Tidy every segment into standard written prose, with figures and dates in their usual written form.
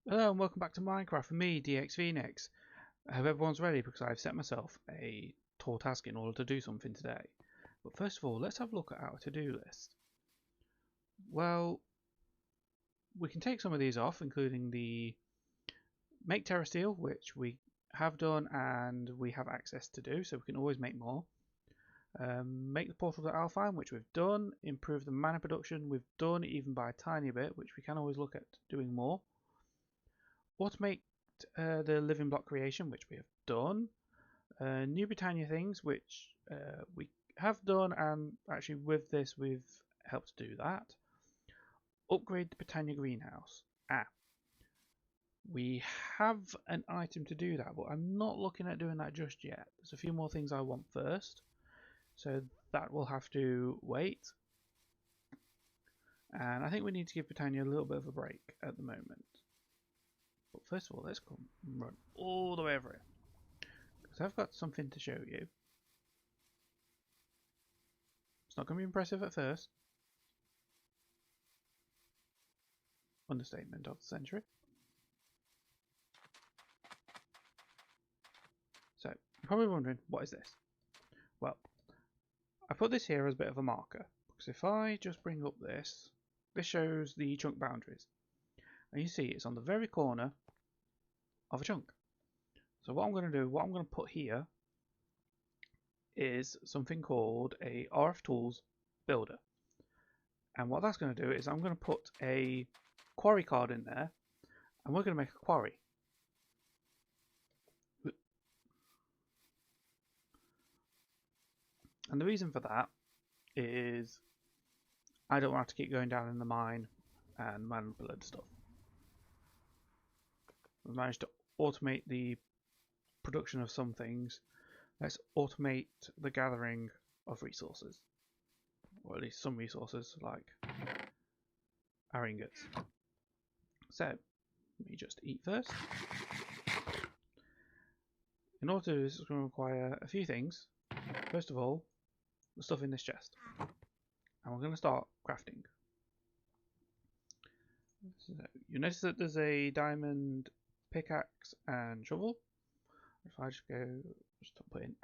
Hello and welcome back to Minecraft with me, DXPhoenix. I hope everyone's ready because I've set myself a tall task in order to do something today. But first of all, let's have a look at our to-do list. Well, we can take some of these off, including the make terra steel, which we have done and we have access to do, so we can always make more. Make the portal to Alfheim, which we've done. Improve the mana production, we've done even by a tiny bit, which we can always look at doing more. Automate the living block creation, which we have done. New Britannia things, which we have done, and actually with this we've helped do that. Upgrade the Britannia greenhouse. We have an item to do that, but I'm not looking at doing that just yet. There's a few more things I want first, so that will have to wait. And I think we need to give Britannia a little bit of a break at the moment. But first of all, let's come and run all the way over it, because I've got something to show you. It's not going to be impressive at first. Understatement of the century. So, you're probably wondering, what is this? Well, I put this here as a bit of a marker, because if I just bring up this shows the chunk boundaries. And you see it's on the very corner of a chunk. So what I'm going to do, what I'm going to put here is something called a RF Tools Builder. And what that's going to do is I'm going to put a quarry card in there, and we're going to make a quarry. And the reason for that is I don't want to keep going down in the mine and mining up a load of stuff. We've managed to automate the production of some things. Let's automate the gathering of resources, or at least some resources like our ingots. So let me just eat first. In order to do this, it's going to require a few things. First of all, the stuff in this chest, and we're going to start crafting. So you notice that there's a diamond pickaxe and shovel. If I just go, just put in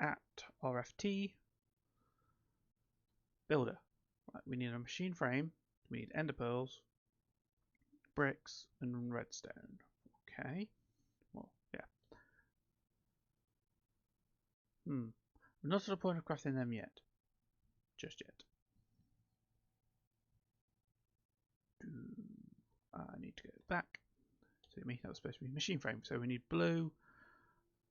@RFT builder. Right, we need a machine frame, we need ender pearls, bricks, and redstone. Okay. Well, yeah. We're not at the point of crafting them yet. Just yet. I need to go back. So that was supposed to be machine frame. So we need blue,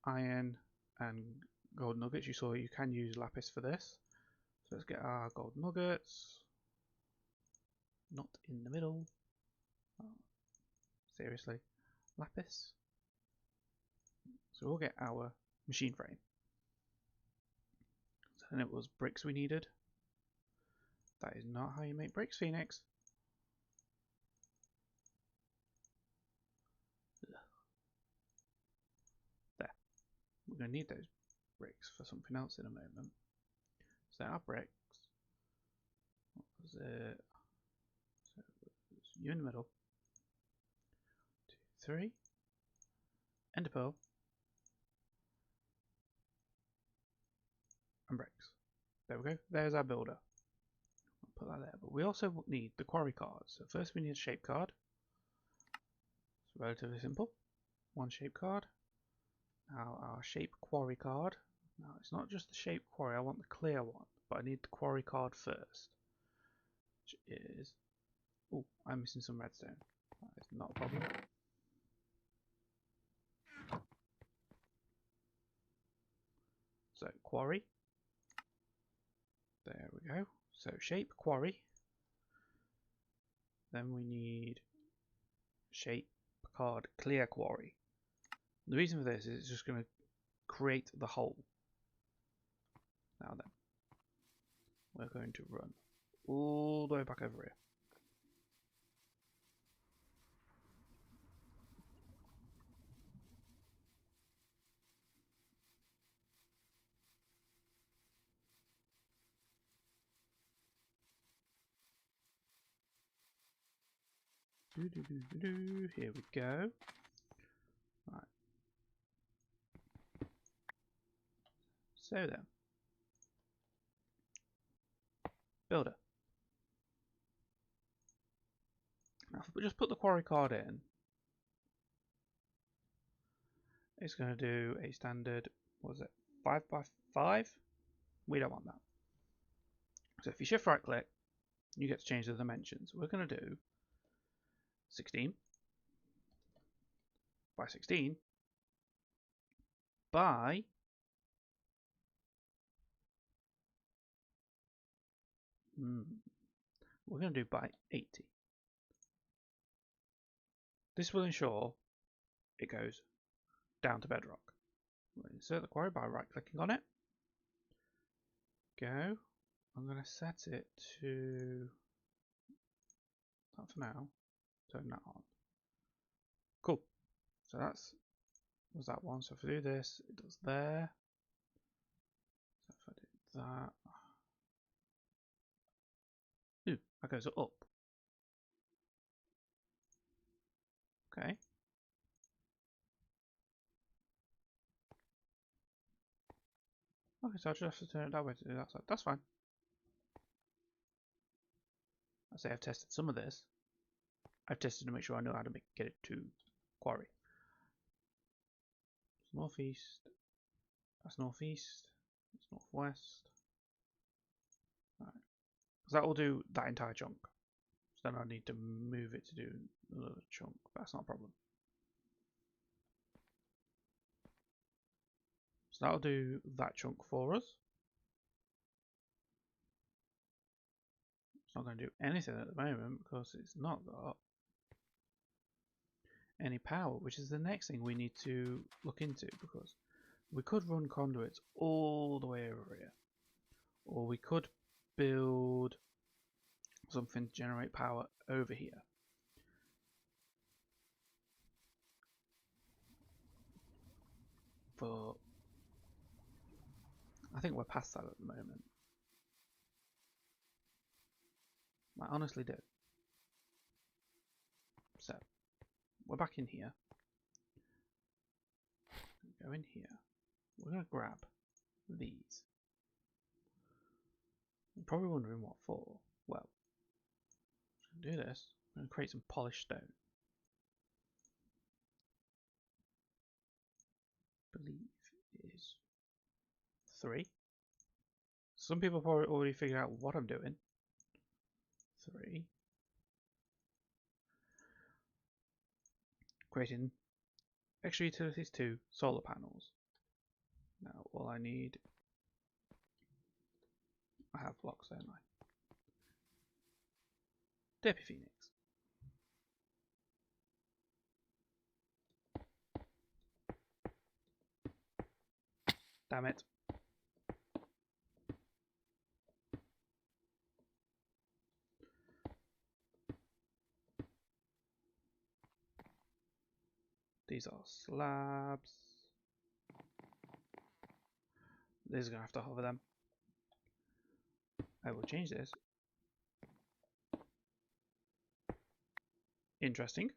iron, and gold nuggets. You saw you can use lapis for this. So let's get our gold nuggets. Not in the middle. Oh, seriously. Lapis. So we'll get our machine frame. So then it was bricks we needed. That is not how you make bricks, Phoenix. There. We're going to need those bricks for something else in a moment. So our bricks. What was it? So it's you in the middle. 2, 3. Ender pearl. And bricks. There we go. There's our builder. I'll put that there. But we also need the quarry card. So first we need a shape card. It's relatively simple. One shape card. Now our shape quarry card. Now it's not just the shape quarry, I want the clear one, but I need the quarry card first. Which is... oh, I'm missing some redstone. That is not a problem. So quarry. There we go. So shape quarry. Then we need shape card clear quarry. The reason for this is it's just going to create the hole. Now then, we're going to run all the way back over here. Here we go. Right. So then, builder. Now, if we just put the quarry card in, it's going to do a standard, what was it, 5x5? We don't want that. So if you shift right click, you get to change the dimensions. We're going to do 16 by 16 by we're going to do by 80. This will ensure it goes down to bedrock. We'll insert the quarry by right clicking on it. Go. I'm going to set it to that for now. Turn that on. Cool. So that's was that one. So if I do this, it does there. So if I do that, ooh, that goes up. Okay. Okay, so I just have to turn it that way to do that side. That's fine. I say I've tested some of this. I've tested to make sure I know how to get it to Quarry. It's northeast. That's northeast. That's northwest. Right. Because that will do that entire chunk. So then I need to move it to do another chunk. But that's not a problem. So that'll do that chunk for us. It's not going to do anything at the moment because it's not got any power, which is the next thing we need to look into, because we could run conduits all the way over here, or we could build something to generate power over here. But I think we're past that at the moment. I honestly do. So we're back in here. Go in here. We're going to grab these. You're probably wondering what for. Well, I'm going to do this. I'm going to create some polished stone. I believe it is 3. Some people probably already figured out what I'm doing. 3. Creating extra utilities 2 solar panels. Now all I need, I have blocks, don't I? Deppy Phoenix. Damn it. These are slabs. This is going to have to hover them. I will change this. Interesting.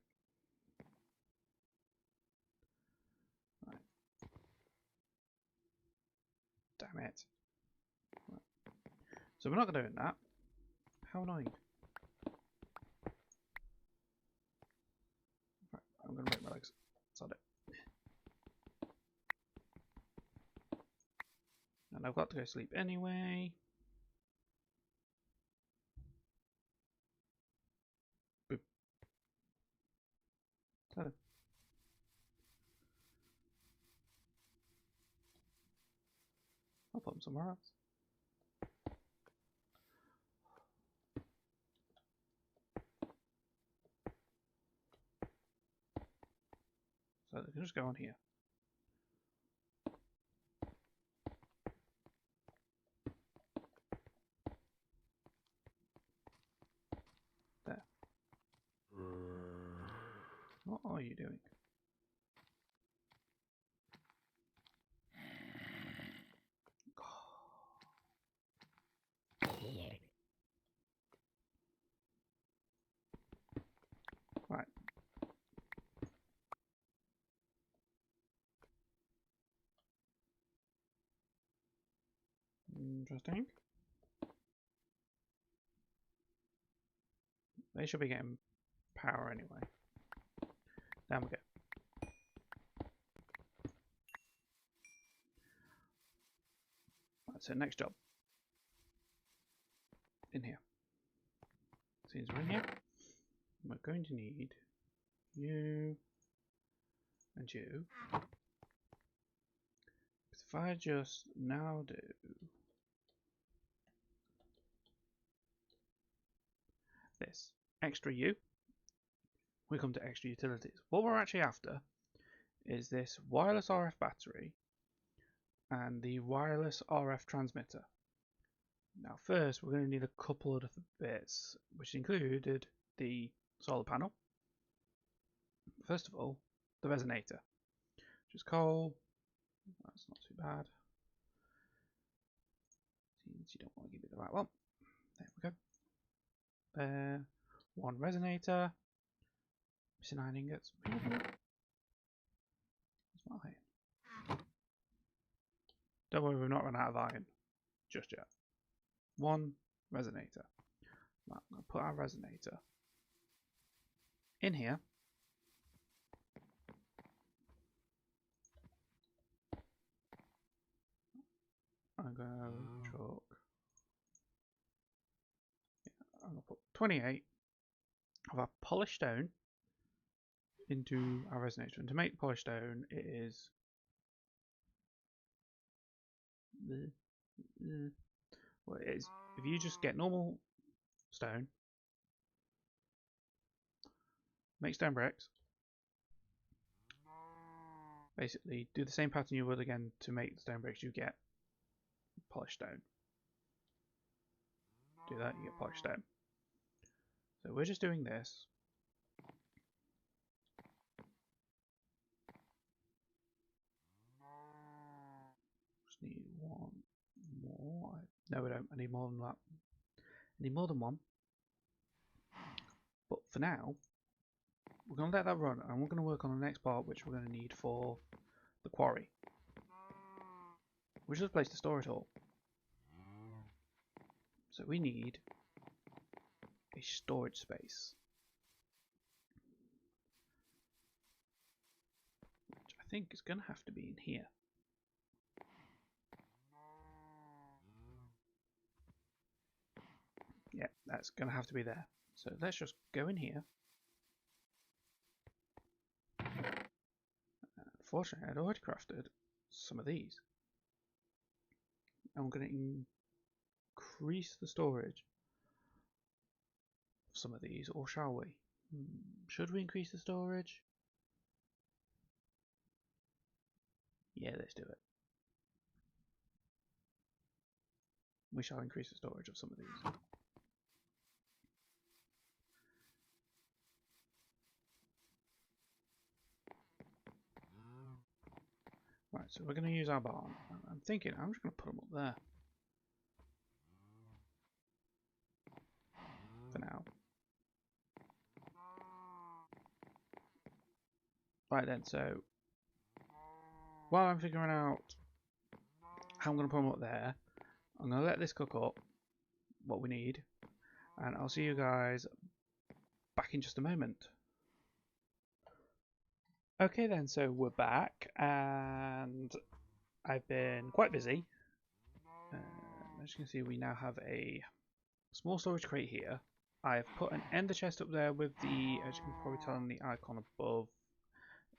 Right. Damn it. Right. So we're not going to do that. How annoying. Right. I'm going to break my legs. Sod it. And I've got to go sleep anyway. Boop. So, I'll put them somewhere else. So they can just go on here. There. What are you doing? Right. Interesting. They should be getting power anyway. There we go. Right, so next job. In here. Since we're in here, we're going to need you and you. If I just now do this extra U, we come to extra utilities. What we're actually after is this wireless RF battery and the wireless RF transmitter. Now first we're going to need a couple of different bits, which included the solar panel. First of all, the resonator, which is coal. That's not too bad. Seems you don't want to give me the right one. There we go. One resonator. Missing iron ingots. That's fine. Don't worry, we've not run out of iron just yet. One resonator. Right, I'm going to put our resonator in here. I'm going to chalk. Yeah, I'm going to put 28 of our polished stone into our resonator. And to make polished stone, it is well, it is if you just get normal stone, make stone bricks. Basically, do the same pattern you would again to make the stone bricks. You get polished stone. Do that, you get polished stone. So we're just doing this. Just need one more. No, we don't. I need more than that. I need more than one. But for now, we're going to let that run, and we're going to work on the next part, which we're going to need for the quarry. Which is a place to store it all. So we need a storage space. Which I think is going to have to be in here. Yeah, that's going to have to be there. So let's just go in here. Unfortunately, I'd already crafted some of these. And we're going to increase the storage of some of these, or shall we? Should we increase the storage? Yeah, let's do it. We shall increase the storage of some of these. Right, so we're going to use our barn. I'm thinking I'm just going to put them up there. For now. Right then, so while I'm figuring out how I'm going to put them up there, I'm going to let this cook up, what we need, and I'll see you guys back in just a moment. Okay then, so we're back, and I've been quite busy. As you can see, we now have a small storage crate here. I've put an ender chest up there with the, as you can probably tell on the icon above,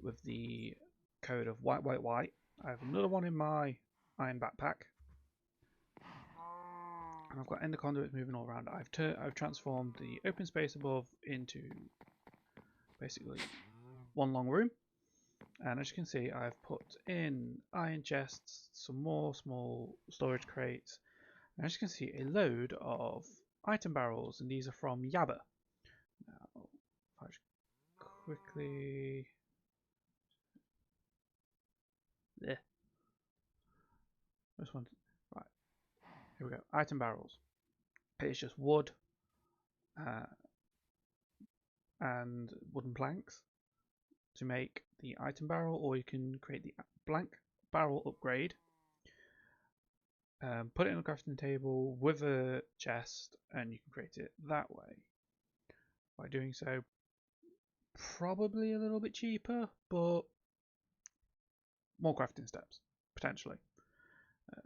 with the code of white, white, white. I have another one in my iron backpack. And I've got ender conduits moving all around. I've transformed the open space above into basically one long room. And as you can see, I've put in iron chests, some more small storage crates, and as you can see, a load of item barrels, and these are from Yabba. Now, if I just quickly... There. This one. Right. Here we go. Item barrels. It's just wood and wooden planks to make the item barrel, or you can create the blank barrel upgrade, put it in a crafting table with a chest, and you can create it that way. By doing so, probably a little bit cheaper, but more crafting steps, potentially.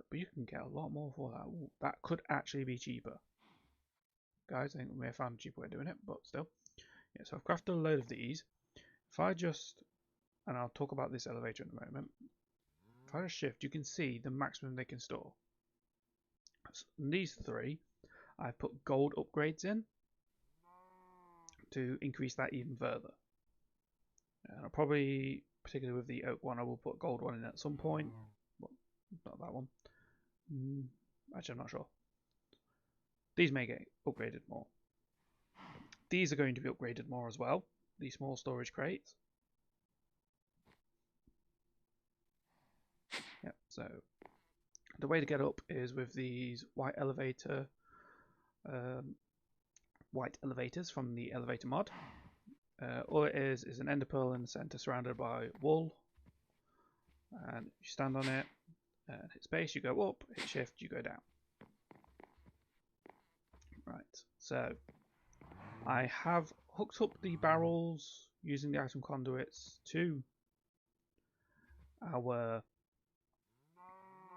But you can get a lot more for that. Ooh, that could actually be cheaper. Guys, I think we may have found a cheaper way of doing it, but still. Yeah, so I've crafted a load of these. If I just, and I'll talk about this elevator in a moment. If I just shift, you can see the maximum they can store. So these three, I've put gold upgrades in to increase that even further. And I'll probably, particularly with the oak one, I will put gold one in at some point. Well, not that one. Actually, I'm not sure. These may get upgraded more. These are going to be upgraded more as well. These small storage crates. Yep, so the way to get up is with these white elevators from the elevator mod. All it is an ender pearl in the center surrounded by wool, and if you stand on it and hit space, you go up, hit shift, you go down. Right, so I have hooked up the barrels using the item conduits to our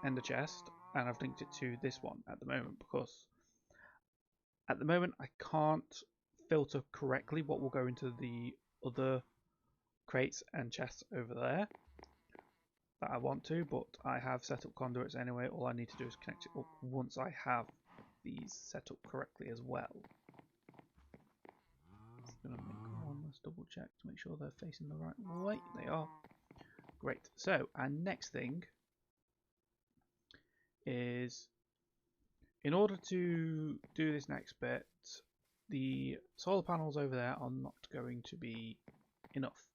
ender chest, and I've linked it to this one at the moment because at the moment I can't filter correctly what will go into the other crates and chests over there that I want to, but I have set up conduits anyway. All I need to do is connect it up once I have these set up correctly as well. I'm going to make one last double check to make sure they're facing the right way. They are. Great. So our next thing is, in order to do this next bit, the solar panels over there are not going to be enough.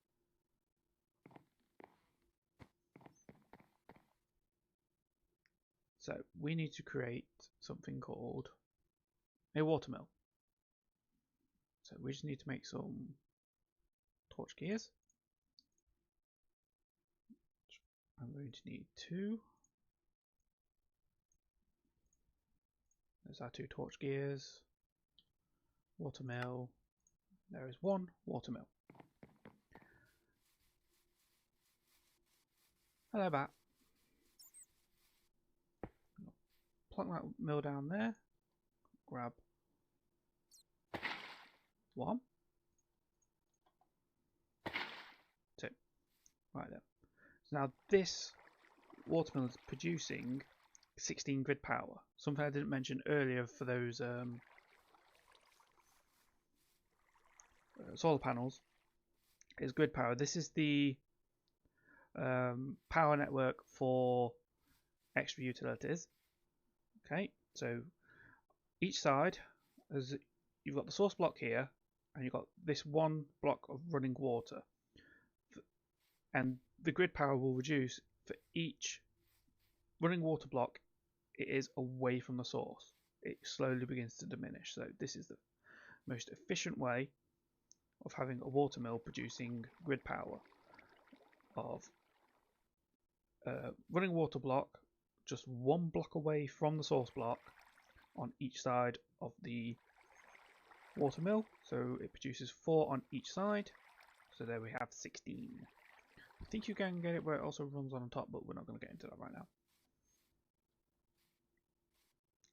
So we need to create something called a watermill. So we just need to make some torch gears. I'm going to need 2. There's our 2 torch gears. Watermill. There is 1 watermill. Hello, bat. Plunk that mill down there. Grab 1, 2. Right there. So now this watermill is producing 16 grid power. Something I didn't mention earlier for those solar panels is grid power. This is the power network for extra utilities. Okay, so each side, as you've got the source block here, and you've got this one block of running water, and the grid power will reduce for each running water block. It is away from the source. It slowly begins to diminish. So this is the most efficient way of having a watermill producing grid power of running water block just one block away from the source block on each side of the watermill. So it produces 4 on each side. So there we have 16. I think you can get it where it also runs on top, but we're not going to get into that right now.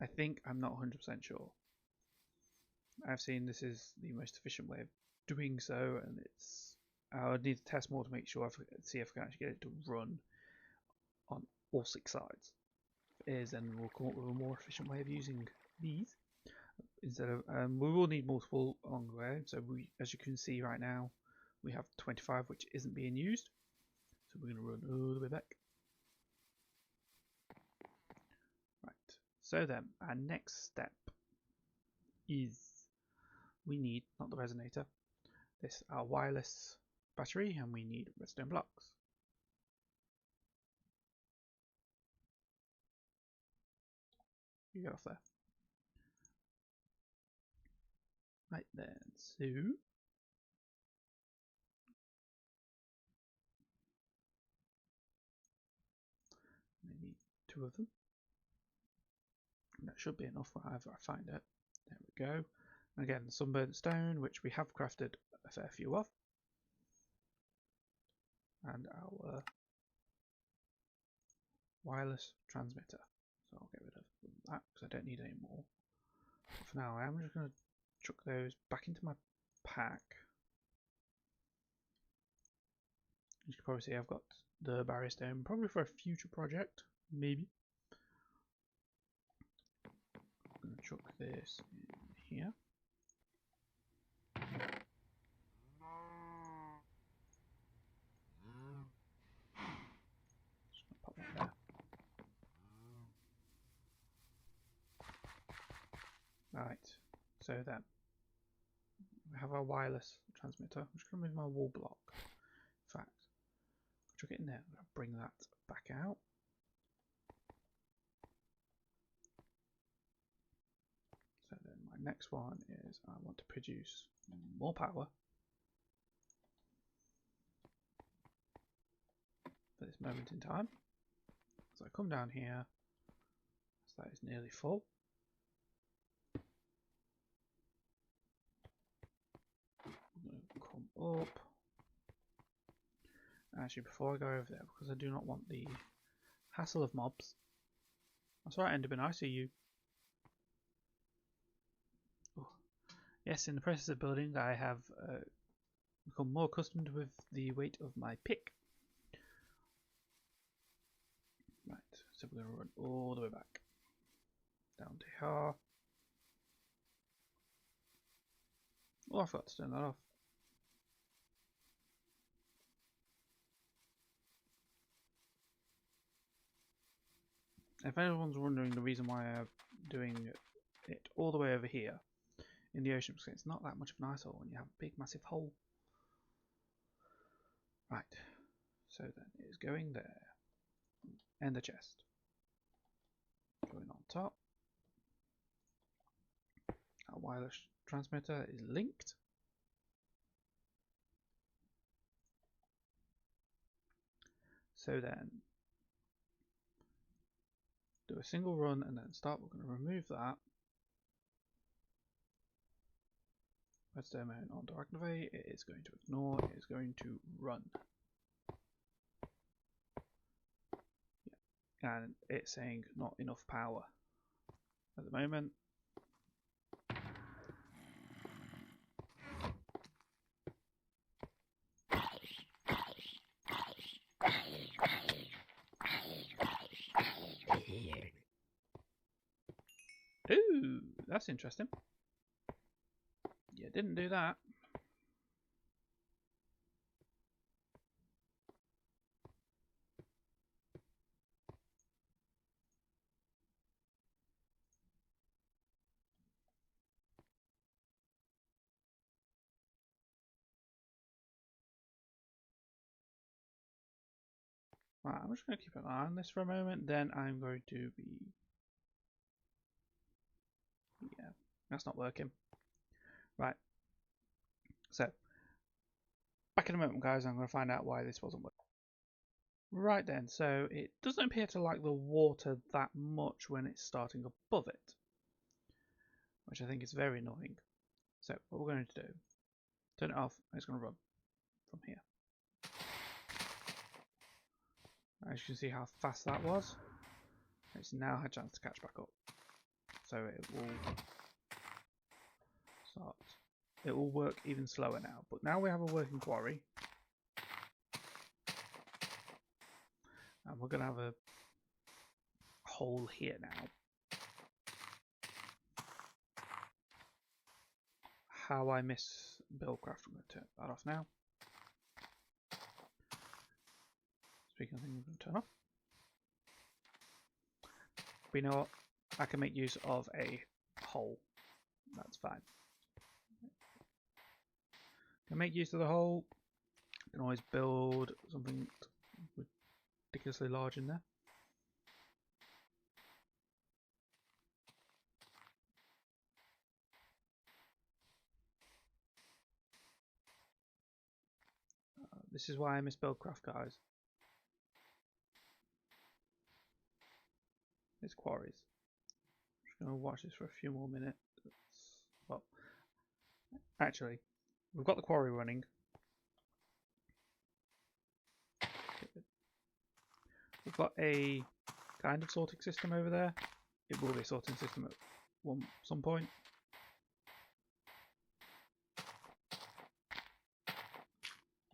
I think, I'm not 100% sure. I've seen this is the most efficient way of doing so, and it's, I would need to test more to make sure, see if I can actually get it to run on all 6 sides. If it is, then we'll come up with a more efficient way of using these. Instead of, we will need multiple along the way, so we, as you can see right now, we have 25 which isn't being used. So we're going to run all the way back. Right, so then our next step is we need, not the resonator, this our wireless battery, and we need redstone blocks. You get off there. Right then, so maybe 2 of them. That should be enough wherever I find it. There we go. And again, sunburnt stone, which we have crafted a fair few of. And our wireless transmitter. So I'll get rid of that because I don't need any more. But for now, I am just going to chuck those back into my pack. As you can probably see, I've got the barrier stone, probably for a future project, maybe. I'm going to chuck this in here. Just going to pop that there. Right, so then we have our wireless transmitter. I'm just going to move my wall block. In fact, chuck it in there. I'm going to bring that back out. So then my next one is I want to produce more power for this moment in time. So I come down here, so that is nearly full. I'm going to come up. Actually, before I go over there, because I do not want the hassle of mobs. That's right, Enderman, I see you. Oh. Yes, in the process of building, I have become more accustomed with the weight of my pick. Right, so we're going to run all the way back down to here. Oh, I forgot to turn that off. If anyone's wondering the reason why I'm doing it all the way over here in the ocean, because it's not that much of an eyesore when you have a big massive hole. Right, so then it is going there. And the chest. Going on top. Our wireless transmitter is linked. So then do a single run and then start. We're going to remove that. Redstone mode on to activate. It is going to ignore. It is going to run. Yeah. And it's saying not enough power at the moment. Ooh, that's interesting. Yeah, didn't do that. Right, I'm just going to keep an eye on this for a moment, then I'm going to be... Yeah, that's not working. Right, so, back in a moment guys, I'm going to find out why this wasn't working. Right then, so it doesn't appear to like the water that much when it's starting above it, which I think is very annoying. So what we're going to do, turn it off, and it's going to run from here. As you can see how fast that was, it's now had a chance to catch back up. So it will start, it will work even slower now. But now we have a working quarry. And we're going to have a hole here now. How I miss Buildcraft, I'm going to turn that off now. Speaking of things, I'm going to turn off. But you know what? I can make use of a hole. That's fine. Can make use of the hole. You can always build something ridiculously large in there. This is why I miss Buildcraft, guys. It's quarries. gonna watch this for a few more minutes. Well, actually, we've got the quarry running. We've got a kind of sorting system over there. It will be a sorting system at some point.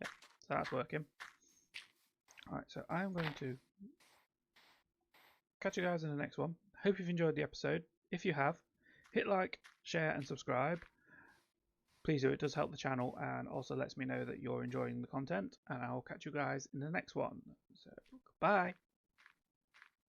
Yeah, so that's working. Alright, so I'm going to catch you guys in the next one. Hope you've enjoyed the episode. If you have, hit like, share and subscribe. Please do, it does help the channel and also lets me know that you're enjoying the content, and I'll catch you guys in the next one. So, goodbye.